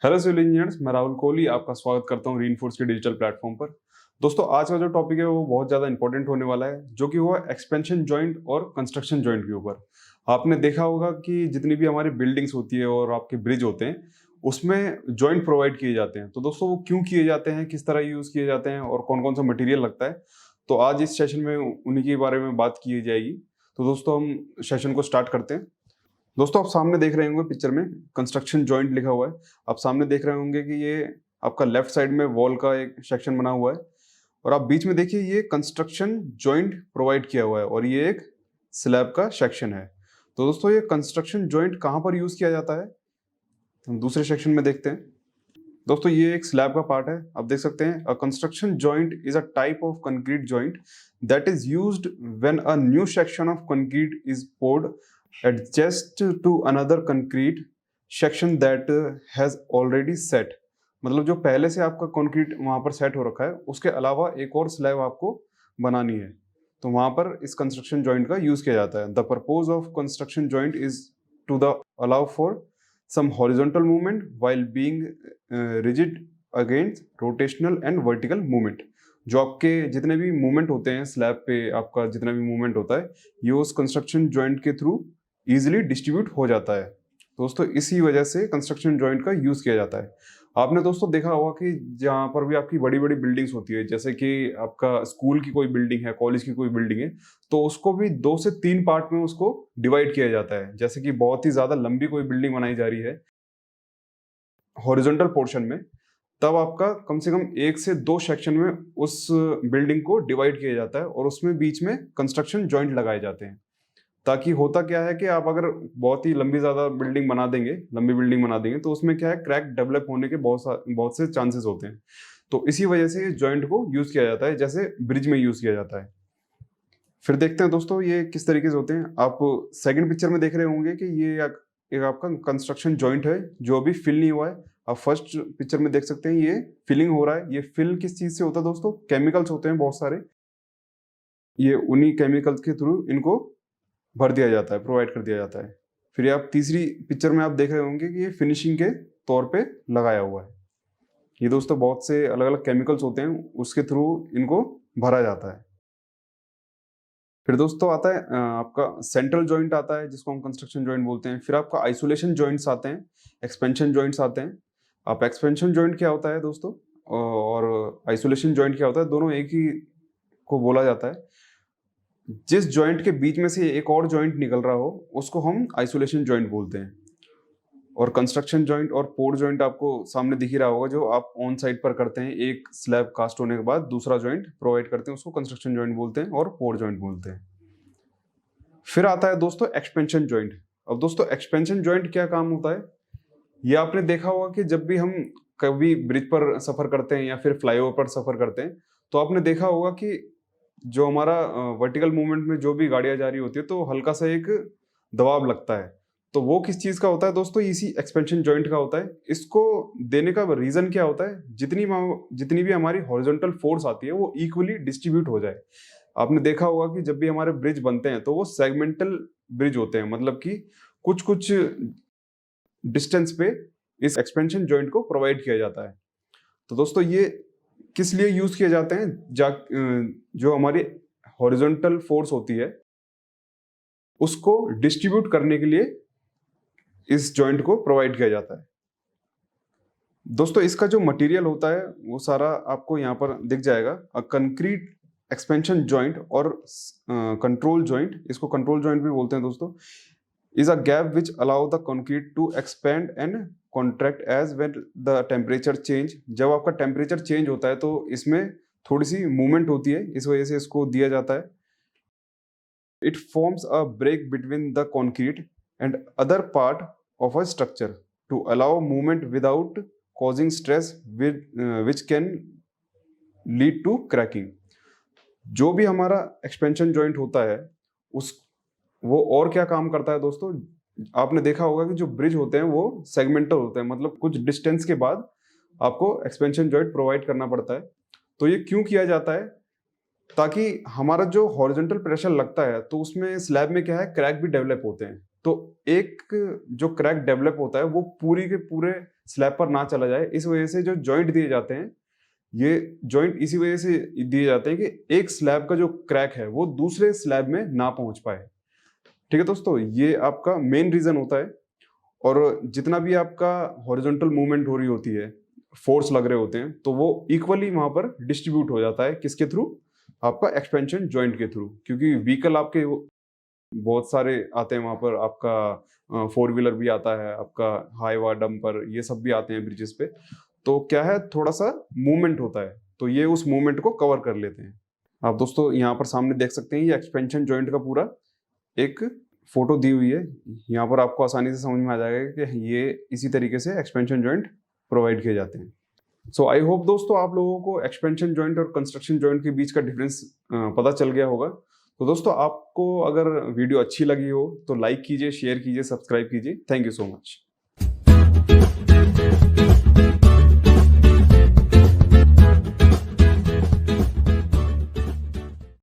Hello civil engineers, मैं राहुल कोहली आपका स्वागत करता हूं रीइंफोर्स के डिजिटल प्लेटफॉर्म पर। दोस्तों, आज का जो टॉपिक है वो बहुत ज़्यादा इंपॉर्टेंट होने वाला है, जो कि वो एक्सपेंशन जॉइंट और कंस्ट्रक्शन जॉइंट के ऊपर। आपने देखा होगा कि जितनी भी हमारी बिल्डिंग्स होती है और आपके ब्रिज होते हैं, उसमें जॉइंट प्रोवाइड किए जाते हैं। तो दोस्तों, वो क्यों किए जाते हैं, किस तरह यूज़ किए जाते हैं और कौन कौन सा मटीरियल लगता है, तो आज इस सेशन में उन्हीं के बारे में बात की जाएगी। तो दोस्तों, हम सेशन को स्टार्ट करते हैं। दोस्तों, आप सामने देख रहे होंगे पिक्चर में कंस्ट्रक्शन जॉइंट लिखा हुआ है। आप सामने देख रहे होंगे कि ये आपका लेफ्ट साइड में वॉल का एक सेक्शन बना हुआ है और आप बीच में देखिए ये कंस्ट्रक्शन जॉइंट प्रोवाइड किया हुआ है और ये एक स्लैब का सेक्शन है। तो दोस्तों, ये कंस्ट्रक्शन जॉइंट कहाँ पर यूज किया जाता है, हम दूसरे सेक्शन में देखते हैं। दोस्तों, ये एक स्लैब का पार्ट है। आप देख सकते हैं, a construction joint is a type of concrete joint that is used when a new section of concrete is poured adjust to another concrete section that has already set। मतलब जो पहले से आपका कंक्रीट वहां पर सेट हो रखा है, उसके अलावा एक और स्लैब आपको बनानी है, तो वहां पर इस कंस्ट्रक्शन जॉइंट का यूज किया जाता है। The purpose of construction joint is to the allow for some horizontal movement while being rigid against rotational and vertical movement। जो आपके जितने भी मूवमेंट होते हैं स्लैब पे, आपका जितना भी मूवमेंट होता है, ये उस कंस्ट्रक्शन जॉइंट के थ्रू इजीली डिस्ट्रीब्यूट हो जाता है। दोस्तों, इसी वजह से कंस्ट्रक्शन जॉइंट का यूज किया जाता है। आपने दोस्तों देखा होगा कि जहाँ पर भी आपकी बड़ी बड़ी बिल्डिंग्स होती है, जैसे कि आपका स्कूल की कोई बिल्डिंग है, कॉलेज की कोई बिल्डिंग है, तो उसको भी 2 से 3 पार्ट में उसको डिवाइड किया जाता है। जैसे कि बहुत ही ज्यादा लंबी कोई बिल्डिंग बनाई जा रही है हॉरिजॉन्टल पोर्शन में, तब आपका कम से कम 1 से 2 सेक्शन में उस बिल्डिंग को डिवाइड किया जाता है और उसमें बीच में कंस्ट्रक्शन जॉइंट लगाए जाते हैं। ताकि होता क्या है कि आप अगर बहुत ही लंबी ज्यादा बिल्डिंग बना देंगे, लंबी बिल्डिंग बना देंगे, तो उसमें क्या है, क्रैक डेवलप होने के बहुत से चांसेस होते हैं। तो इसी वजह से इस जॉइंट को यूज किया जाता है, जैसे ब्रिज में यूज किया जाता है। फिर देखते हैं दोस्तों ये किस तरीके से होते हैं। आप सेकंड पिक्चर में देख रहे होंगे कि ये एक आपका कंस्ट्रक्शन जॉइंट है जो अभी फिल नहीं हुआ है। आप फर्स्ट पिक्चर में देख सकते हैं ये फिलिंग हो रहा है। ये फिल किस चीज से होता है दोस्तों? केमिकल्स होते हैं बहुत सारे, ये उन्हीं केमिकल्स के थ्रू इनको भर दिया जाता है, प्रोवाइड कर दिया जाता है। फिर आप तीसरी पिक्चर में आप देख रहे होंगे कि ये फिनिशिंग के तौर पे लगाया हुआ है। ये दोस्तों बहुत से अलग अलग केमिकल्स होते हैं, उसके थ्रू इनको भरा जाता है। फिर दोस्तों आता है आपका सेंट्रल जॉइंट आता है, जिसको हम कंस्ट्रक्शन जॉइंट बोलते हैं। फिर आपका आइसोलेशन जॉइंट्स आते हैं, एक्सपेंशन जॉइंट्स आते हैं। आप एक्सपेंशन जॉइंट क्या होता है दोस्तों, और आइसोलेशन जॉइंट क्या होता है, दोनों एक ही को बोला जाता है। जिस जॉइंट के बीच में से एक और जॉइंट निकल रहा हो, उसको हम आइसोलेशन जॉइंट बोलते हैं। और कंस्ट्रक्शन जॉइंट और पोर जॉइंट आपको सामने दिख ही रहा होगा, जो आप ऑन साइड पर करते हैं। एक स्लैब कास्ट होने के बाद दूसरा जॉइंट प्रोवाइड करते हैं, उसको कंस्ट्रक्शन जॉइंट बोलते हैं और पोर जॉइंट बोलते हैं। फिर आता है दोस्तों एक्सपेंशन जॉइंट। अब दोस्तों, एक्सपेंशन जॉइंट क्या काम होता है, ये आपने देखा होगा कि जब भी हम कभी ब्रिज पर सफर करते हैं या फिर फ्लाईओवर पर सफर करते हैं, तो आपने देखा होगा कि जो हमारा वर्टिकल मूवमेंट में जो भी गाड़ियां जा रही होती है, तो हल्का सा एक दबाव लगता है। तो वो किस चीज का होता है दोस्तों? इसी एक्सपेंशन जॉइंट का होता है। इसको देने का रीजन क्या होता है, जितनी भी हमारी हॉरिजॉन्टल फोर्स आती है वो इक्वली डिस्ट्रीब्यूट हो जाए। आपने देखा होगा कि जब भी हमारे ब्रिज बनते हैं तो वो सेगमेंटल ब्रिज होते हैं, मतलब कि कुछ कुछ डिस्टेंस पे इस एक्सपेंशन जॉइंट को प्रोवाइड किया जाता है। तो दोस्तों, ये किस लिए यूज किए जाते हैं? जो हमारी हॉरिजॉन्टल फोर्स होती है उसको डिस्ट्रीब्यूट करने के लिए इस जॉइंट को प्रोवाइड किया जाता है। दोस्तों, इसका जो मटेरियल होता है वो सारा आपको यहाँ पर दिख जाएगा। कंक्रीट एक्सपेंशन जॉइंट और कंट्रोल जॉइंट, इसको कंट्रोल जॉइंट भी बोलते हैं दोस्तों, is a gap which allow the concrete to expand and contract as when the temperature change। जब आपका टेम्परेचर चेंज होता है तो इसमें थोड़ी सी मूवमेंट होती है, इस वजह से इसको दिया जाता है। It forms a break between the concrete and other part of a structure to allow movement without causing stress which can lead to cracking। जो भी हमारा एक्सपेंशन जॉइंट होता है उस वो और क्या काम करता है दोस्तों? आपने देखा होगा कि जो ब्रिज होते हैं वो सेगमेंटल होते हैं, मतलब कुछ डिस्टेंस के बाद आपको एक्सपेंशन जॉइंट प्रोवाइड करना पड़ता है। तो ये क्यों किया जाता है? ताकि हमारा जो हॉरिजॉन्टल प्रेशर लगता है तो उसमें स्लैब में क्या है, क्रैक भी डेवलप होते हैं। तो एक जो क्रैक डेवलप होता है वो पूरी के पूरे स्लैब पर ना चला जाए, इस वजह से जो जॉइंट दिए जाते हैं, ये जॉइंट इसी वजह से दिए जाते हैं कि एक स्लैब का जो क्रैक है वो दूसरे स्लैब में ना पहुंच पाए। ठीक है दोस्तों, ये आपका मेन रीजन होता है। और जितना भी आपका हॉरिजॉन्टल मूवमेंट हो रही होती है, फोर्स लग रहे होते हैं, तो वो इक्वली वहां पर डिस्ट्रीब्यूट हो जाता है। किसके थ्रू? आपका एक्सपेंशन जॉइंट के थ्रू। क्योंकि व्हीकल आपके बहुत सारे आते हैं वहां पर, आपका 4 व्हीलर भी आता है, आपका हाईवा डंपर, ये सब भी आते हैं ब्रिजेस पे। तो क्या है, थोड़ा सा मूवमेंट होता है, तो ये उस मूवमेंट को कवर कर लेते हैं। आप दोस्तों यहाँ पर सामने देख सकते हैं, ये एक्सपेंशन जॉइंट का पूरा एक फोटो दी हुई है। यहाँ पर आपको आसानी से समझ में आ जाएगा कि ये इसी तरीके से एक्सपेंशन जॉइंट प्रोवाइड किए जाते हैं। सो आई होप दोस्तों आप लोगों को एक्सपेंशन जॉइंट और कंस्ट्रक्शन जॉइंट के बीच का डिफरेंस पता चल गया होगा। तो दोस्तों आपको अगर वीडियो अच्छी लगी हो तो लाइक कीजिए, शेयर कीजिए, सब्सक्राइब कीजिए। Thank you so much.